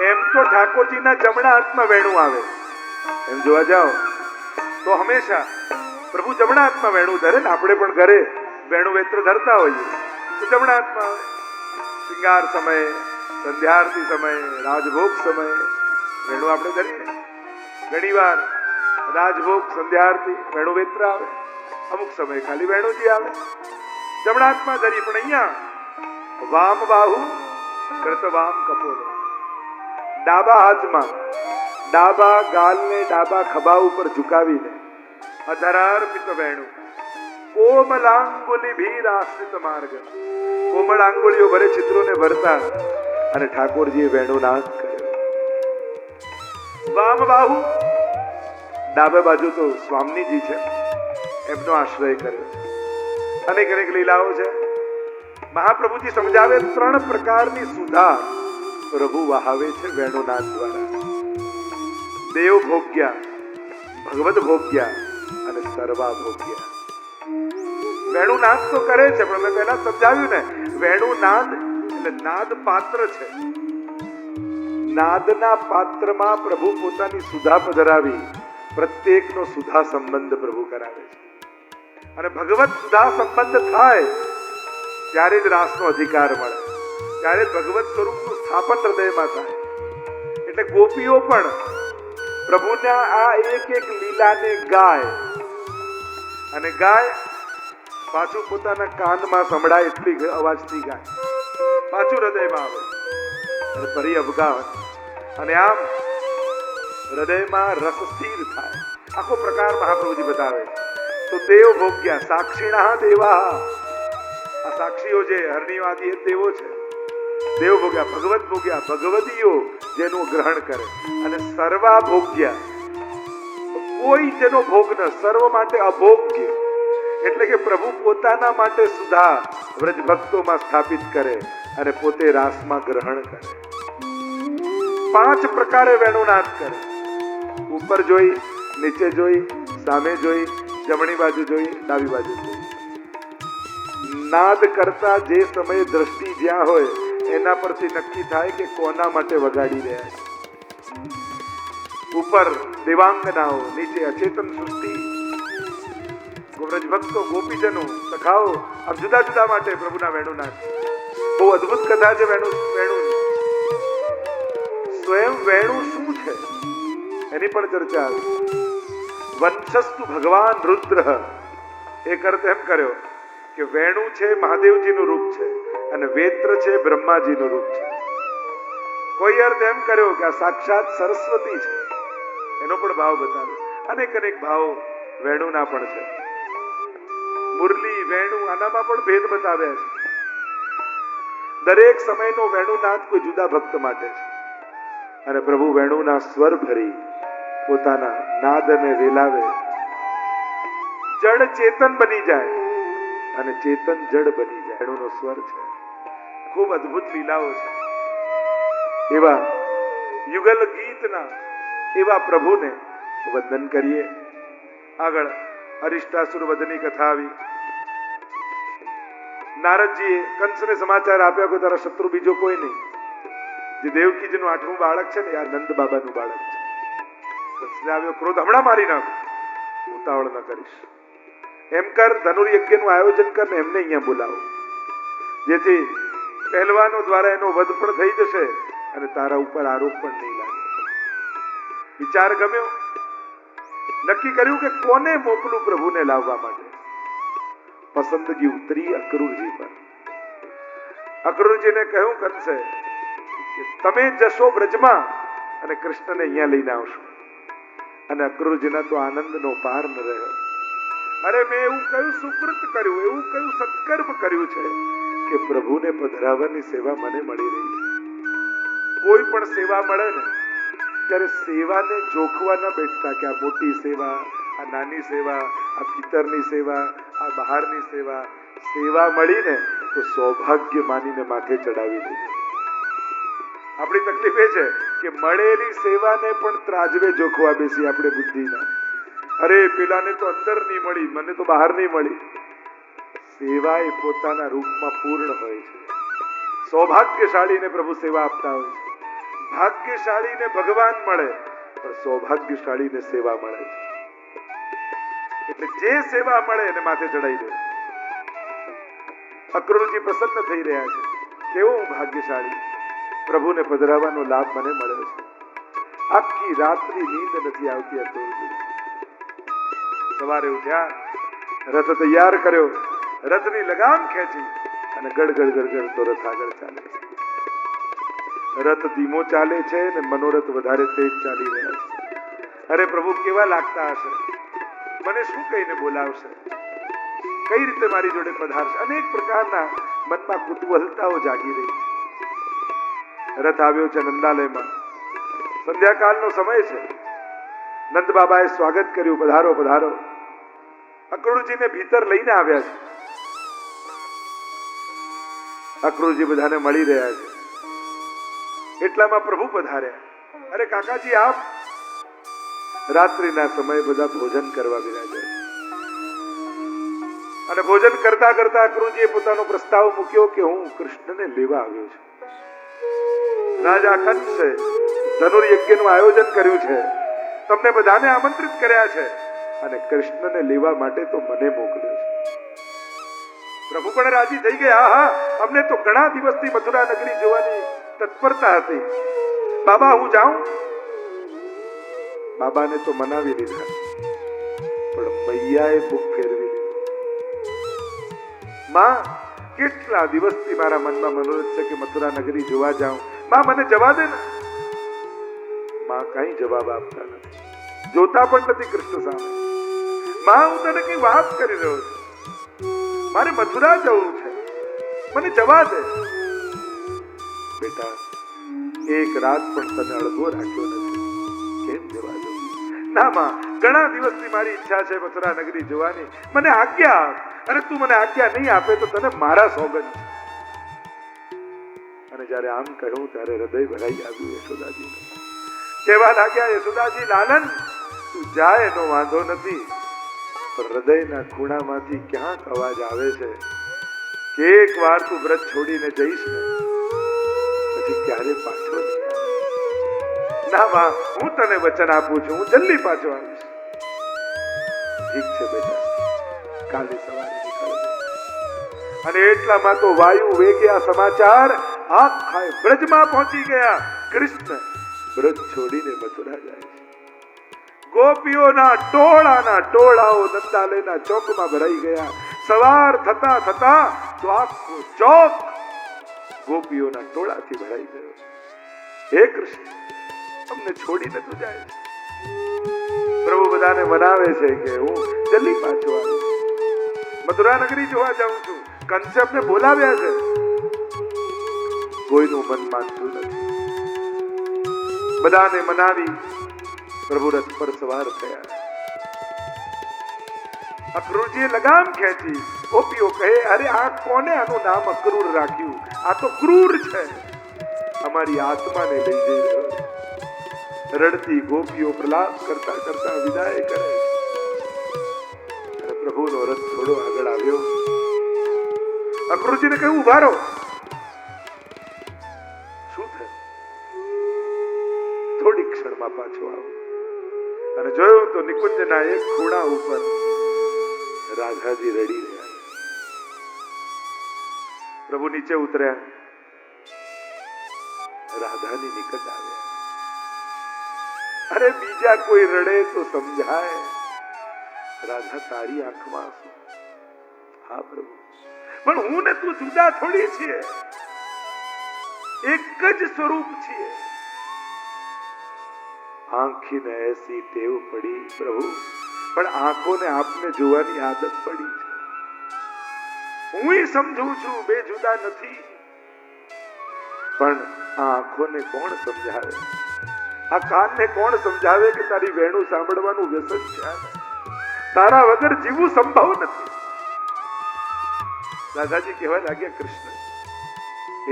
એમ તો ઠાકોરજીના જમણા હાથમાં વેણું આવે. એમ જોવા જાઓ તો હંમેશા પ્રભુ જમણા હાથમાં વેણું ધરે ને આપણે પણ ઘરે વેણું વેત્ર ધરતા હોઈએ તો જમણા હાથમાં આવે. શિંગાર સમયે, સંધ્યારતી સમયે, રાજભોગ સમયે વેણું આપણે ધરીએ. ઘણી વાર રાજભોગ, સંધ્યારતી વેણું વેત્ર આવે, અમુક સમયે ખાલી વેણુજી આવે. જમણા હાથમાં ધરી. પણ અહીંયા વામ બાહુ કૃત વામ કપોલ, ડાબા હાથમાં ડાબા ગાલને ડાબા ખભા ઉપર ઝુકાવીને અધરાર્પિત વેણું કોમલાંગુલી ભીર આશ્રિત માર્ગ, કોમળ આંગુળીઓ ભરે ચિત્રોને ભરતા અને ઠાકોરજીએ વેણું નાદ કર્યો. વામ બાહુ, ડાબે બાજુ તો સ્વામીજી છે, એમનો આશ્રય કર્યો. અનેક અનેક લીલાઓ છે. મહાપ્રભુજી સમજાવે 3 પ્રકારની સુધા પ્રભુ વહાવે છે વેણુનાદ દ્વારા. દેવ ભોગ્યા, ભગવદ ભોગ્યા અને સર્વા ભોગ્યા. વેણુનાદ તો કરે છે, પણ મેં પહેલા સમજાવ્યું ને, વેણુનાદ એટલે નાદ પાત્ર છે. નાદના પાત્રમાં પ્રભુ પોતાની સુધા પધરાવી પ્રત્યેકનો સુધા સંબંધ પ્રભુ કરાવે છે. અને ભગવત સુધા સંબંધ થાય ત્યારે જ રાસનો અધિકાર મળે, ત્યારે ભગવત સ્વરૂપનું સ્થાપન હૃદયમાં થાય. એટલે ગોપીઓ પણ પ્રભુના આ એક એક લીલાને ગાય, અને ગાય પાછું પોતાના કાનમાં સંભળાય એટલી અવાજથી ગાય, પાછું હૃદયમાં આવે અને ફરી અવગાહન, અને આમ હૃદયમાં રસ સ્થિર થાય. આખો પ્રકાર મહાપ્રભુજી બતાવે. તો દેવ ભોગ્યા સાક્ષીણા દેવા, આ સાક્ષીઓ જે હરણીવાદી દેવો છે, દેવ ભોગ્યા, ભગવત ભોગ્યા ભગવતીઓ જેનું ગ્રહણ કરે, અને સર્વા ભોગ્યા કોઈ જેનો ભોગ ન, સર્વ માટે અભોગ્ય, એટલે કે પ્રભુ પોતાના માટે સુધા વ્રજ ભક્તોમાં સ્થાપિત કરે અને પોતે રાસમાં ગ્રહણ કરે. 5 પ્રકારે વેણુનાદ કરે. ઉપર જોઈ, નીચે જોઈ, સામે જોઈ, જમણી બાજુ જોઈ, ડાબી બાજુ જોઈ. નાદ કરતા જે સમયે દ્રષ્ટિ જ્યાં હોય એના પરથી નક્કી થાય કે કોના માટે વગાડી રહ્યા છે. ઉપર દેવાંગનાઓ, નીચે અચેતન સૃષ્ટિ, વ્રજ ભક્તો, ગોપીજનો, સખાઓ, આમ જુદા જુદા માટે પ્રભુના વેણુનાદ. બહુ અદ્ભુત કથા છે વેણુ. સ્વયં વેણુ શું છે એની પણ ચર્ચા આવી. વંશસ્તુ ભગવાન રુદ્ર, એક અર્થ એમ કર્યો કે વેણુ છે મહાદેવજીનું રૂપ છે અને વેત્ર છે બ્રહ્માજીનું રૂપ છે. કોઈ અર્થ એમ કર્યો કે આ સાક્ષાત સરસ્વતી છે, એનો પણ ભાવ બતાવ્યો. અનેક અનેક ભાવો વેણુના પણ છે. મુરલી, વેણુ, આનામાં પણ ભેદ બતાવ્યા છે. દરેક સમયનો વેણુનાદ કોઈ જુદા ભક્ત માટે છે. અને પ્રભુ વેણુના સ્વર ભરી પોતાના નાદને વેલાવે, જડ ચેતન બની જાય અને ચેતન જડ બની જાય. વેણુનો સ્વર છે. ખૂબ અદ્ભુત લીલાઓ છે. એવા યુગલ ગીતના એવા પ્રભુને વંદન કરીએ. આગળ અરિષ્ટાસુર વધની કથા આવી. નારદજીએ કંસને સમાચાર આપ્યા કે તારા શત્રુ બીજો કોઈ નહીં. જે દેવકીજીનું 8મું બાળક છે ને, આ નંદ બાબાનું બાળક છે. કંસને આવ્યો ક્રોધ, હમણાં મારી નાખ, ઉતાવળ ન કરીશ. એમ કર, ધનુર્યજ્ઞનું આયોજન કર ને એમને અહીંયા બોલાવો, જેથી પહેલવાનો દ્વારા એનો વધ પણ થઈ જશે અને તારા ઉપર આરોપ પણ નહીં લાગે. વિચાર ગમ્યો. નક્કી કર્યું કે કોને મોકલું પ્રભુને લાવવા માટે. પસંદગી ઉતરી અક્રૂરજી પર. અક્રૂરજીને કહ્યું કંસે કે તમે જશો બ્રજમાં અને કૃષ્ણને અહીંયા લઈને આવશો. અને અક્રૂરજીના તો આનંદનો પાર ન રહ્યો. અરે મેં એવું કયું સુકૃત કર્યું, એવું કયું સત્કર્મ કર્યું છે કે પ્રભુને પધરાવવાની સેવા મને મળી રહી છે. કોઈ પણ સેવા મળે ને ત્યારે સેવાને જોખવા ન બેઠતા કે આ મોટી સેવા, આ નાની સેવા, આ પિતરની સેવા, આ બહારની સેવા. સેવા મળી ને તો સૌભાગ્ય માનીને માથે ચડાવી દીધી. આપણી તકલીફ એ છે કે મળેલી સેવાને પણ ત્રાજવે જોખવા બેસી આપણે બુદ્ધિના. અરે પેલાને તો અંદર નહીં મળી, મને તો બહાર નહીં મળી. સેવા એ પોતાના રૂપમાં પૂર્ણ હોય છે. સૌભાગ્યશાળીને પ્રભુ સેવા આપતા હોય છે. ભાગ્યશાળીને ભગવાન મળે, પણ સૌભાગ્યશાળીને સેવા મળે છે. એટલે જે સેવા મળે એને માથે ચડાવી દે. અક્રૂરજી પ્રસન્ન થઈ રહ્યા છે. કેવો હું ભાગ્યશાળી, પ્રભુને પધરાવવાનો લાભ મને મળ્યો છે. આખી રાત્રિ નીંદ નથી આવતી. અક્રૂરજી સવારે ઉઠ્યા, રથ તૈયાર કર્યો, રથની લગામ ખેંચી અને ગડગડ ગડગડ તો રથ આગળ ચાલે છે. રથ ધીમો ચાલે છે ને મનોરથ વધારે તેજ ચાલી રહ્યા છે. અરે પ્રભુ કેવા લાગતા હશે, મને શું કહીને બોલાવશે, કઈ રીતે મારી જોડે પધારશે, અનેક પ્રકારના મનમાં કુતૂહલતાઓ જાગી રહી. રથ આવ્યો છે નંદાલયમાં. સંધ્યાકાળનો સમય છે. નંદ બાબાએ સ્વાગત કર્યું, પધારો પધારો. અક્રૂરજીને ભીતર લઈને આવ્યા છે. અક્રૂરજી બધાને મળી રહ્યા છે. એટલામાં પ્રભુ પધાર્યા. અરે કાકાજી, આપ રાત્રિના સમયે બધા ભોજન કરવા બિરાજ્યા. અને ભોજન કરતા કરતા અક્રૂરજીએ પોતાનો પ્રસ્તાવ મૂક્યો કે હું કૃષ્ણને લેવા આવ્યો છું. રાજા કંસે ધનુર્યજ્ઞનું આયોજન કર્યું છે, તમને બધાને આમંત્રિત કર્યા છે અને કૃષ્ણને લેવા માટે તો મને મોકલ્યો છે. પ્રભુ પણ રાજી થઈ ગયા. હા, અમને તો ઘણા દિવસથી મથુરા નગરી જોવાની તત્પરતા હતી. બાબા હું જાઉં? બાબાને તો મનાવી લીધા, પણ મૈયાએ મુખ ફેરવી લીધું. માં, કેટલા દિવસથી મારા મનમાં મનોરથ છે કે મથુરા નગરી જોવા જાઉં. માં, મને જવા દે ને. માં કઈ જવાબ આપતા નથી, જોતા પણ નથી કૃષ્ણ સામે. માં, હું તને કઈ વાત કરી રહ્યો છું, મારે મથુરા જવું છે, મને જવા દે. બેટા, એક રાત પણ તને અળગો રાખ્યો નથી, કેમ જવા દઉં? ના માં, ઘણા દિવસથી મારી ઈચ્છા છે મથુરા નગરી જોવાની, મને આજ્ઞા આપ. અને તું મને આજ્ઞા નહીં આપે તો તને મારા સોગંદ છે. અને જયારે આમ કહ્યું ત્યારે હૃદય ભરાઈ આવ્યું યશોદાજી. કેવા લાગ્યા યશોદાજી, લાલન તું જાય એનો વાંધો નથી, પણ હૃદયના ખૂણામાંથી ક્યાંક અવાજ આવે છે કે એક વાર તું વ્રત છોડીને જઈશ ને પછી ક્યારે પાછો નહીં આવે. ના માં, હું તને વચન આપું છું, હું જલ્દી પાછો આવીશ. ઠીક છે બેટા, કાલે સવારે નીકળજો. અને એટલામાં તો વાયુ વેગ્યા સમાચાર આખા બ્રજમાં પહોંચી ગયા. કૃષ્ણ બ્રજ છોડીને મથુરા જાય છે. ગોપીઓના ટોળાના ટોળાઓ નંદાલયના ચોકમાં ભરાઈ ગયા. સવાર થતા થતા તો આખો ચોક ગોપીઓના ટોળાથી ભરાઈ ગયો. હે કૃષ્ણ, અમને છોડીને તું જાય. પ્રભુ બધાને મનાવે છે કે હું જલ્દી પાછો આવું, મથુરા નગરી જોવા જાઉં છું. કંસે અમને બોલાવ્યા છે, કોઈનું મન માનતું નથી. બધાને મનાવી પ્રભુ રથ પર સવાર થયા. અક્રૂરજીએ લગામ ખેંચી. ગોપીઓ કહે, અરે આ કોને આનું નામ અક્રૂર રાખ્યું? આ તો ક્રૂર છે, અમારી આત્માને લઈ જઈ રહ્યો છે. રડતી ગોપીઓ પ્રલાપ કરતા કરતા વિદાય કરે. અને પ્રભુનો રથ થોડો આગળ આવ્યો. અક્રૂરજીને કહ્યું, ઉભા રહો. શું થયું? થોડી ક્ષણમાં પાછો આવો. અને જોયું તો નિકુંજના એક ખૂણા ઉપર રાધાજી રડી રહ્યા. પ્રભુ નીચે ઉતર્યા, રાધાની નિકટ આવ્યા. અરે બીજા કોઈ રડે તો સમજાય, રાધા તારી આંખમાં આંસુ. હા પ્રભુ, પણ હું ને તું જુદા થોડી છીએ, એક જ સ્વરૂપ છીએ. આંખીને એસી ટેવ પડી પ્રભુ, પણ આંખોને આપને જોવાની આદત પડી છે. હું સમજું છું બે જુદા નથી, પણ આ આંખોને કોણ સમજાવે? આ કાનને કોણ સમજાવે કે તારી વેણું સાંભળવાનું વ્યસન છે? તારા વગર જીવવું સંભવ નથી. દાદાજી કહેવા લાગ્યા, કૃષ્ણ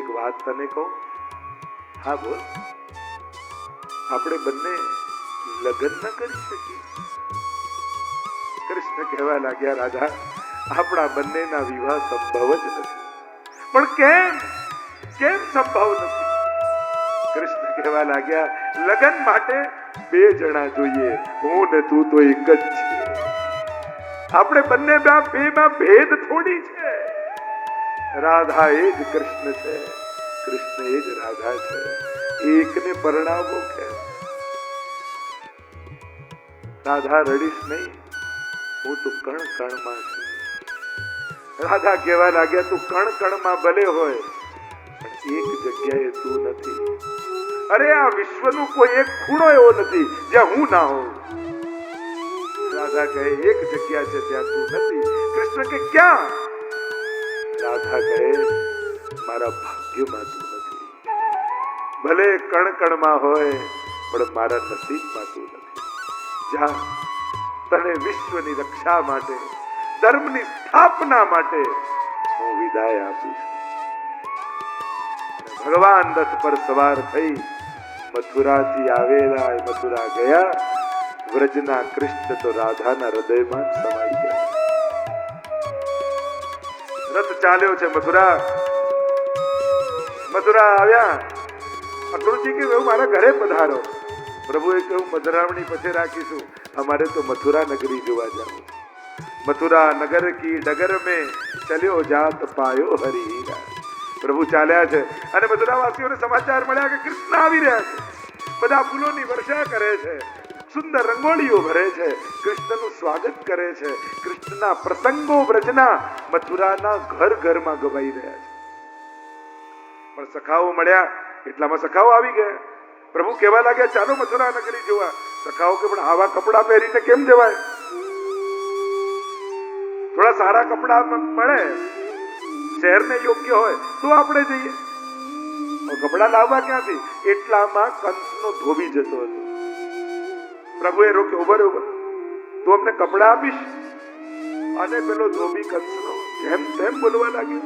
એક વાત તને કહું? હા બોલ. આપણે બંને લગ્ન ન કરી શકીએ? કૃષ્ણ કહેવા લાગ્યા, રાધા આપણા બંનેના વિવાહ સંભવ જ નથી. પણ કેમ સંભવ નથી? કૃષ્ણ કહેવા લાગ્યા, લગન માટે બે જણા જોઈએ, હું ને તું તો એક જ છીએ. આપણે બંને બેમાં ભેદ થોડી છે. રાધા એ જ કૃષ્ણ છે, કૃષ્ણ એ જ રાધા છે. એકને પરણાવો કે રાધા રડીશ નહીં, હું તો કણ કણમાં છું. રાધા કહેવા લાગ્યા, તું કણ કણમાં ભલે હોય પણ એક જગ્યાએ તું નથી. અરે આ વિશ્વનું કોઈ એક ખૂણો એવો નથી જ્યાં હું ના હોઉં. રાધા કહે, એક જગ્યા છે ત્યાં તું નથી. કૃષ્ણ કે ક્યાં? રાધા કહે, મારા ભાગ્યમાં તું નથી. ભલે કણ કણમાં હોય પણ મારા નસીબમાં તું નથી. જા, તને વિશ્વની રક્ષા માટે, ધર્મની સ્થાપના માટે હું વિદાય આપું છું. ભગવાન રથ પર સવાર થઈ મથુરાથી આવેલા, મથુરા ગયા. વ્રજના કૃષ્ણ તો રાધાના હૃદયમાં સમાઈ ગયા. રથ ચાલ્યો છે મથુરા. મથુરા આવ્યા. અક્રૂરજી કે મારા ઘરે પધારો. પ્રભુએ કહ્યું, મધરામણી પછી રાખીશું, અમારે તો મથુરા નગરી જોવા જવું. મથુરા નગર કી ડગર में ચલ્યો જાત પાયો હરિહીરા. પ્રભુ ચાલ્યા છે અને મથુરાવાસીઓને સમાચાર મળ્યા કે કૃષ્ણ આવી રહ્યા છે. બધા ફૂલોની વર્ષા કરે છે, સુંદર રંગોળીઓ ભરે છે, કૃષ્ણનું સ્વાગત કરે છે. કૃષ્ણના પ્રસંગો વ્રજના મથુરાના ઘર ઘરમાં ગવાઈ રહ્યા છે. પણ સખાઓ મળ્યા એટલામાં સખાઓ આવી ગયા. પ્રભુ કહેવા લાગ્યા, ચાલો મથુરા નગરી જોવા. સખાઓ કે પણ આવા કપડા પહેરીને કેમ જવાય? થોડા સારા કપડા મળે, શહેરને યોગ્ય હોય તો આપણે જઈએ. કપડા લાવવા ક્યાંથી? એટલામાં કંસનો ધોબી જતો હતો. પ્રભુએ રોક્યો, ઉભા રહો, તું અમને કપડા આપીશ? અને પેલો ધોબી કંસનો જેમ તેમ બોલવા લાગ્યો.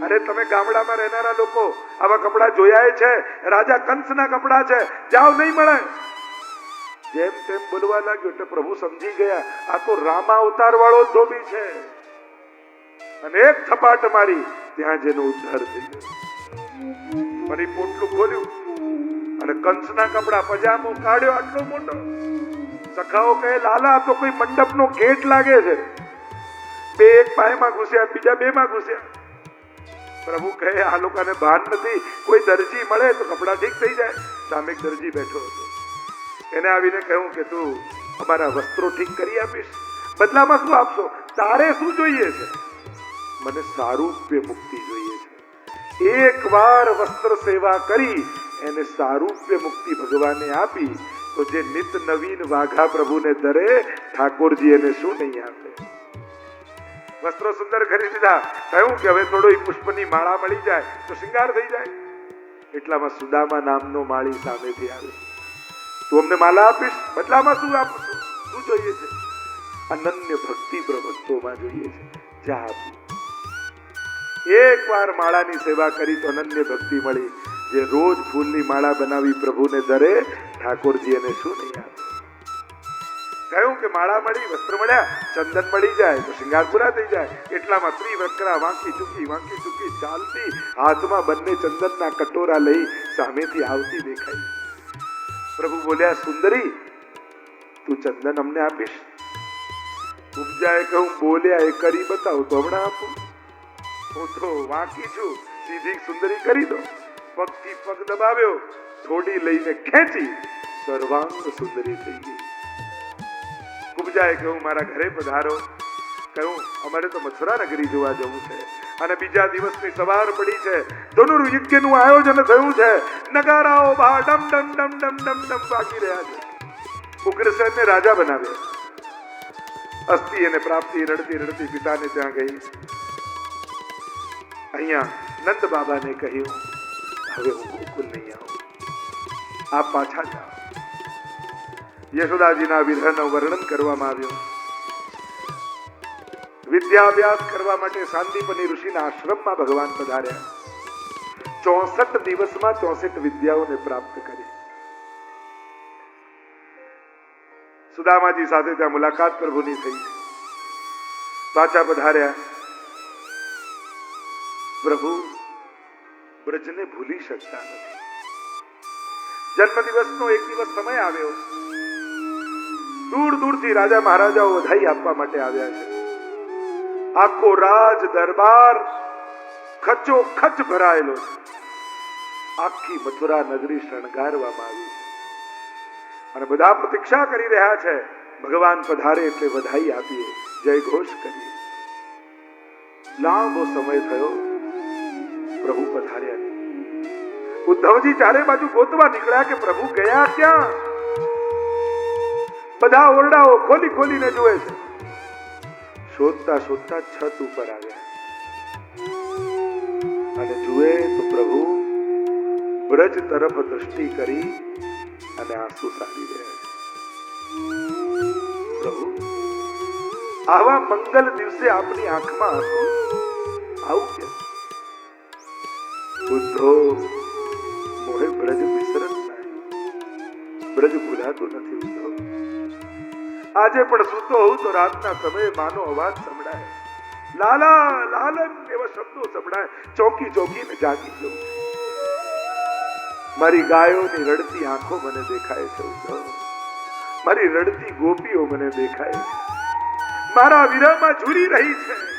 અરે તમે ગામડામાં રહેનારા લોકો આવા કપડા જોયા છે? રાજા કંસના કપડા છે, જાવ, નહીં મળે. જેમ તેમ બોલવા લાગ્યો એટલે પ્રભુ સમજી ગયા, આ તો રામા અવતાર વાળો ધોબી છે. અને એક થપાટ મારી ત્યાં જેનો ઉદ્ધાર થઈ ગયો. ફરી પોટલું ખોલ્યું અને કંસના કપડા, પજામો કાઢ્યો આટલો મોટો. સખાઓ કહે, લાલા તો કોઈ મંડપનો ગેટ લાગે છે. બે એક પાયમાં ઘૂસ્યા, બીજા બેમાં ઘૂસ્યા. પ્રભુ કહે, આ લોકોને ભાન નથી, કોઈ દરજી મળે તો કપડા ઠીક થઈ જાય. સામે એક દરજી બેઠો હતો. એને આવીને કહ્યું કે તું અમારા વસ્ત્રો ઠીક કરી આપીશ? બદલામાં શું આપશો? તારે શું જોઈએ છે? મને સારૂપ્ય મુક્તિ જોઈએ છે. એક વાર વસ્ત્ર સેવા કરી એને સારૂપ્ય મુક્તિ ભગવાને આપી તો જે નિત નવીન વાઘા પ્રભુને ધરે, ઠાકોરજી એને શું નહીં આપે? વસ્ત્રો સુંદર ખરીદી દીધા. કહ્યું કે હવે થોડો પુષ્પની માળા મળી જાય તો શિંગાર થઈ જાય. એટલામાં સુદામા નામનો માળી સામેથી આવે. તું અમને માળા આપીશ? બદલામાં શું આપું? શું જોઈએ છે? અનન્ય ભક્તિ પ્રભક્તોમાં જોઈએ છે. જા આપું. એક વાર માળાની સેવા કરી તો અનન્ય ભક્તિ મળી. જે રોજ ફૂલની માળા બનાવી પ્રભુને ધરે, ઠાકોરજી એને શું નહીં આપે? કહ્યું કે માળા મળી, વસ્ત્ર મળ્યા, ચંદન મળી જાય તો શિંગાર પૂરા થઈ જાય. એટલામાં ત્રિવક્રા વાંકી ચૂકી ચાલતી, હાથમાં બંને ચંદનના કટોરા લઈ સામેથી આવતી દેખાઈ. પ્રભુ બોલ્યા, સુંદરી, તું ચંદન અમને આપીશ? ઉપજાએ કહું, બોલ્યા એ કરી બતાવ તો હમણાં આપું. હું તો વાંકી છું, સીધી સુંદરી કરી દો. પગથી પગ દબાવ્યો, થોડી લઈને ખેંચી, સર્વાંગ સુંદરી થઈ ગઈ. કુબજાએ કહ્યું, મારા ઘરે પધારો. કહ્યું, અમારે તો મથુરા નગરી જોવા જવું છે અને બીજા દિવસની સવાર પડી છે. ધનુર્યુદ્ધનું આયોજન થયું છે. નગારાઓ બહાર ડમ ડમ ડમ ડમ ડમ ડમ વાગી રહ્યા છે. ઉગ્રસેનને રાજા બનાવ્યો. અસ્થિ અને પ્રાપ્તિ રડતી રડતી પિતાને ત્યાં ગઈ. અહીંયા નંદ બાબાને કહ્યું, હવે હું ગોકુલ નહીં આવું, આપ પાછા જાઓ. યશોદાજીના વિરહનું વર્ણન કરવામાં આવ્યું. વિદ્યાભ્યાસ કરવા માટે સાંદીપની ઋષિના આશ્રમમાં ભગવાન પધાર્યા. 64 દિવસમાં 64 વિદ્યાઓને પ્રાપ્ત કરી. સુદામાજી સાથે ત્યાં મુલાકાત પ્રભુની થઈ. પાછા પધાર્યા. પ્રભુ બ્રજને ભૂલી શકતા નથી. જન્મદિવસનો એક દિવસ સમય આવ્યો. દૂર દૂરથી રાજા મહારાજાઓ વધાઈ આપવા માટે આવ્યા છે. આખો રાજ દરબાર ખચોખચ ભરાયેલો છે. આખી મથુરા નગરી શણગારવામાં આવી છે અને બધા પ્રતીક્ષા કરી રહ્યા છે. ભગવાન પધારે એટલે વધાઈ આપીએ, જય ઘોષ કરીએ. લાંબો સમય થયો, પ્રભુ પધાર્યા નહીં. ઉદ્ધવજી ચારે બાજુ ગોતવા નીકળ્યા કે પ્રભુ ગયા ક્યાં. બધા ઓરડાઓ ખોલી ખોલીને જુએ છે. શોધતા શોધતા છત ઉપર આવ્યા અને જુએ તો પ્રભુ બ્રજ તરફ દ્રષ્ટિ કરી અને આંસુ સારી રહ્યા છે. પ્રભુ, આવા મંગલ દિવસે આપની આંખમાં આંસુ આવું કેમ? બુદ્ધો મોહે બ્રજ વિસરત નહીં. બ્રજ ભૂલાતો નથી ઉદ્ધવ. આજે પણ સૂતો હોઉં તો રાતના સમયે માનો અવાજ સંભળાય, લાલા લાલન એવા શબ્દો સંભળાય. ચોકી ચોકીને જાગી જવું. મારી ગાયોની રડતી આંખો મને દેખાય છે ઉદ્ધવ. મારી રડતી ગોપીઓ મને દેખાય છે. મારા વિરહમાં ઝૂરી રહી છે.